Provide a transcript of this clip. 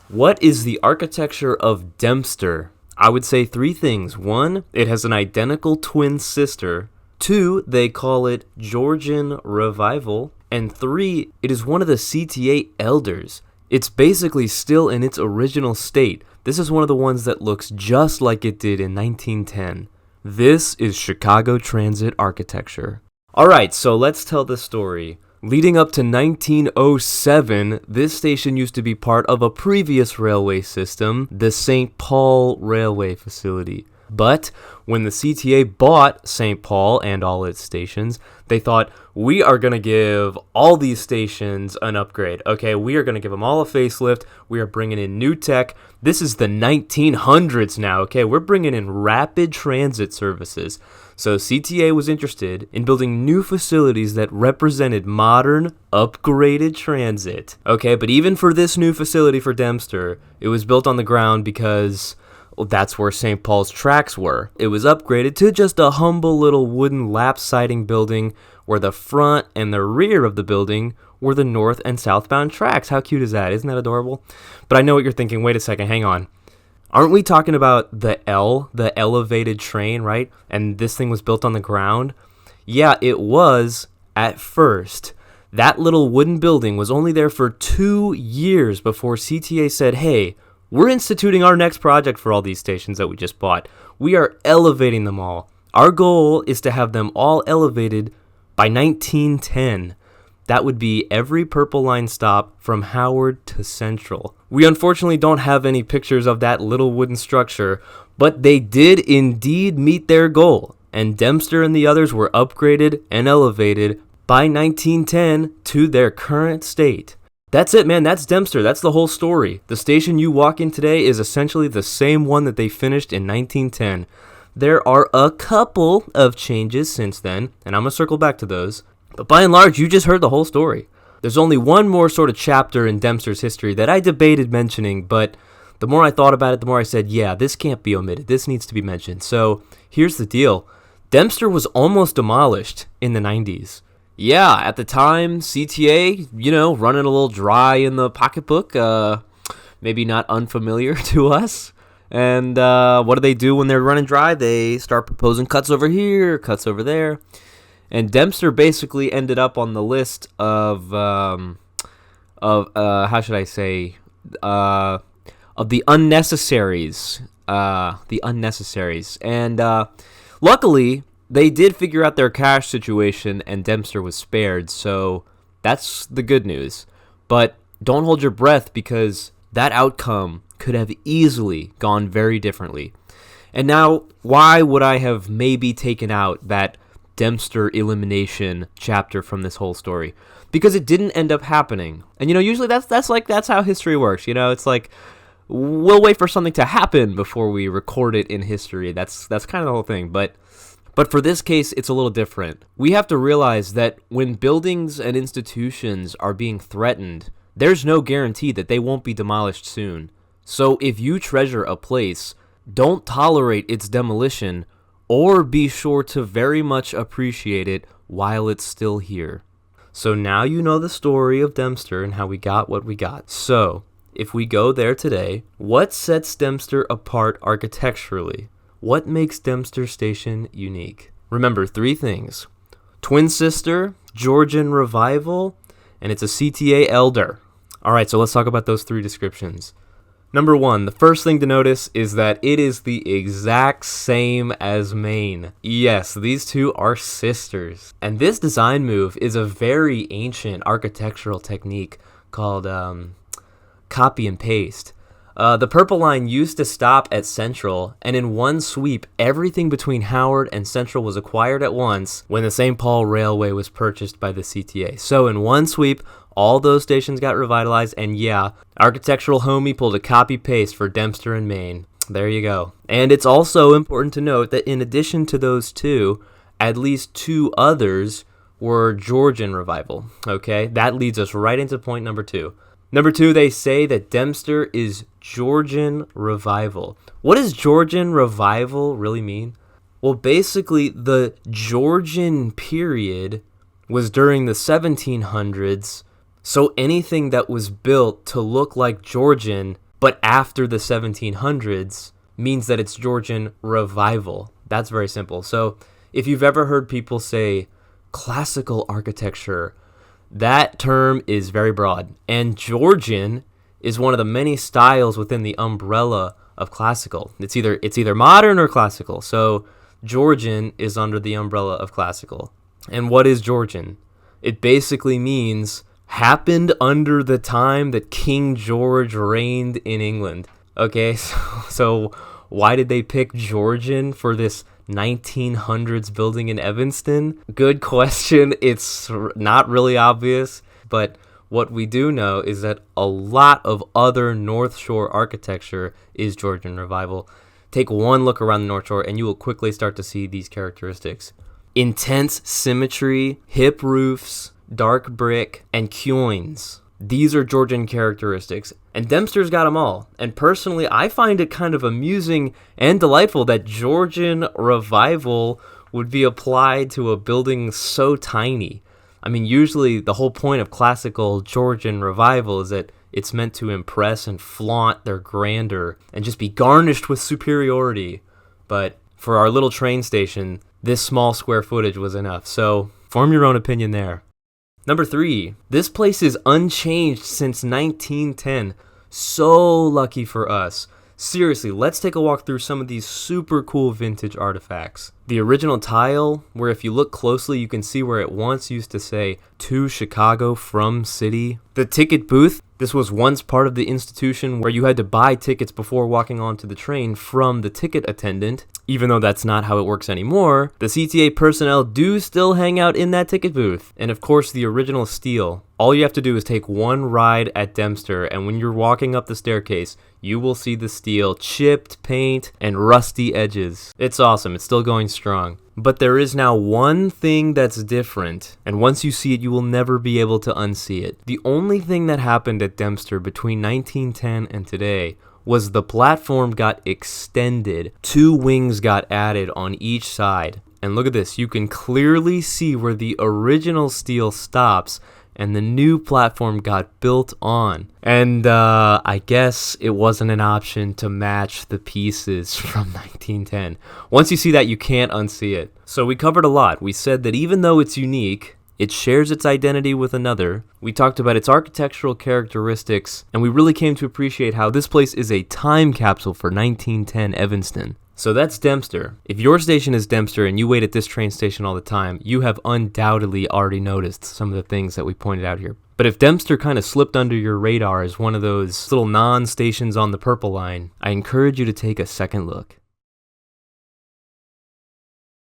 What is the architecture of DEMPSTER? I would say three things. One, it has an identical twin sister. Two, they call it Georgian Revival. And three, it is one of the CTA elders. It's basically still in its original state. This is one of the ones that looks just like it did in 1910. This is Chicago Transit architecture. Alright, so let's tell the story. Leading up to 1907, this station used to be part of a previous railway system, the St. Paul Railway Facility. But when the CTA bought St. Paul and all its stations, they thought, we are going to give all these stations an upgrade. Okay, we are going to give them all a facelift. We are bringing in new tech. This is the 1900s now, okay? We're bringing in rapid transit services. So CTA was interested in building new facilities that represented modern, upgraded transit. Okay, but even for this new facility for DEMPSTER, it was built on the ground because that's where St. Paul's tracks were. It was upgraded to just a humble little wooden lap siding building where the front and the rear of the building were the north and southbound tracks. How cute is that? Isn't that adorable? But I know what you're thinking. Wait a second, hang on. Aren't we talking about the elevated train, right? And this thing was built on the ground? Yeah, it was at first. That little wooden building was only there for 2 years before CTA said, hey, we're instituting our next project for all these stations that we just bought. We are elevating them all. Our goal is to have them all elevated by 1910. That would be every Purple Line stop from Howard to Central. We unfortunately don't have any pictures of that little wooden structure, but they did indeed meet their goal, and DEMPSTER and the others were upgraded and elevated by 1910 to their current state. That's it, man. That's DEMPSTER. That's the whole story. The station you walk in today is essentially the same one that they finished in 1910. There are a couple of changes since then, and I'm going to circle back to those. But by and large, you just heard the whole story. There's only one more sort of chapter in DEMPSTER's history that I debated mentioning, but the more I thought about it, the more I said, yeah, this can't be omitted. This needs to be mentioned. So here's the deal. DEMPSTER was almost demolished in the 90s. Yeah, at the time, CTA, running a little dry in the pocketbook, maybe not unfamiliar to us. And what do they do when they're running dry? They start proposing cuts over here, cuts over there. And DEMPSTER basically ended up on the list of how should I say, of the unnecessaries. And luckily, they did figure out their cash situation, and DEMPSTER was spared. So that's the good news. But don't hold your breath, because that outcome could have easily gone very differently. And now, why would I have maybe taken out that DEMPSTER elimination chapter from this whole story? Because it didn't end up happening. And usually that's how history works. It's like we'll wait for something to happen before we record it in history. That's kind of the whole thing. But for this case, it's a little different. We have to realize that when buildings and institutions are being threatened, there's no guarantee that they won't be demolished soon. So if you treasure a place, don't tolerate its demolition, or be sure to very much appreciate it while it's still here. So now you know the story of DEMPSTER and how we got what we got. So, if we go there today, what sets DEMPSTER apart architecturally? What makes DEMPSTER Station unique? Remember, three things. Twin sister, Georgian Revival, and it's a CTA elder. Alright, so let's talk about those three descriptions. Number one, the first thing to notice is that it is the exact same as Maine. Yes, these two are sisters. And this design move is a very ancient architectural technique called copy and paste. The Purple Line used to stop at Central, and in one sweep, everything between Howard and Central was acquired at once when the St. Paul Railway was purchased by the CTA. So in one sweep, all those stations got revitalized, and yeah, Architectural Homie pulled a copy-paste for DEMPSTER and Maine. There you go. And it's also important to note that in addition to those two, at least two others were Georgian Revival. Okay, that leads us right into point number two. Number two, they say that DEMPSTER is Georgian Revival. What does Georgian Revival really mean? Well, basically, the Georgian period was during the 1700s, so anything that was built to look like Georgian, but after the 1700s means that it's Georgian revival. That's very simple. So if you've ever heard people say classical architecture, that term is very broad. And Georgian is one of the many styles within the umbrella of classical. It's either modern or classical. So Georgian is under the umbrella of classical. And what is Georgian? It basically means happened under the time that King George reigned in England. Okay, so why did they pick Georgian for this 1900s building in Evanston? Good question. It's not really obvious, but what we do know is that a lot of other North Shore architecture is Georgian revival. Take one look around the North Shore and you will quickly start to see these characteristics. Intense symmetry, hip roofs, dark brick, and quoins. These are Georgian characteristics, and DEMPSTER's got them all. And personally, I find it kind of amusing and delightful that Georgian revival would be applied to a building so tiny. I mean, usually the whole point of classical Georgian revival is that it's meant to impress and flaunt their grandeur and just be garnished with superiority. But for our little train station, this small square footage was enough. So form your own opinion there. Number 3, this place is unchanged since 1910. So lucky for us. Seriously, let's take a walk through some of these super cool vintage artifacts. The original tile, where if you look closely, you can see where it once used to say, "To Chicago from City." The ticket booth, this was once part of the institution where you had to buy tickets before walking onto the train from the ticket attendant. Even though that's not how it works anymore, the CTA personnel do still hang out in that ticket booth. And of course, the original steel. All you have to do is take one ride at DEMPSTER, and when you're walking up the staircase, you will see the steel, chipped paint, and rusty edges. It's awesome. It's still going strong. But there is now one thing that's different, and once you see it, you will never be able to unsee it. The only thing that happened at DEMPSTER between 1910 and today was the platform got extended. 2 wings got added on each side. And look at this. You can clearly see where the original steel stops and the new platform got built on. And I guess it wasn't an option to match the pieces from 1910. Once you see that, you can't unsee it. So we covered a lot. We said that even though it's unique, it shares its identity with another. We talked about its architectural characteristics, and we really came to appreciate how this place is a time capsule for 1910 Evanston. So that's DEMPSTER. If your station is DEMPSTER and you wait at this train station all the time, you have undoubtedly already noticed some of the things that we pointed out here. But if DEMPSTER kind of slipped under your radar as one of those little non-stations on the Purple Line, I encourage you to take a second look.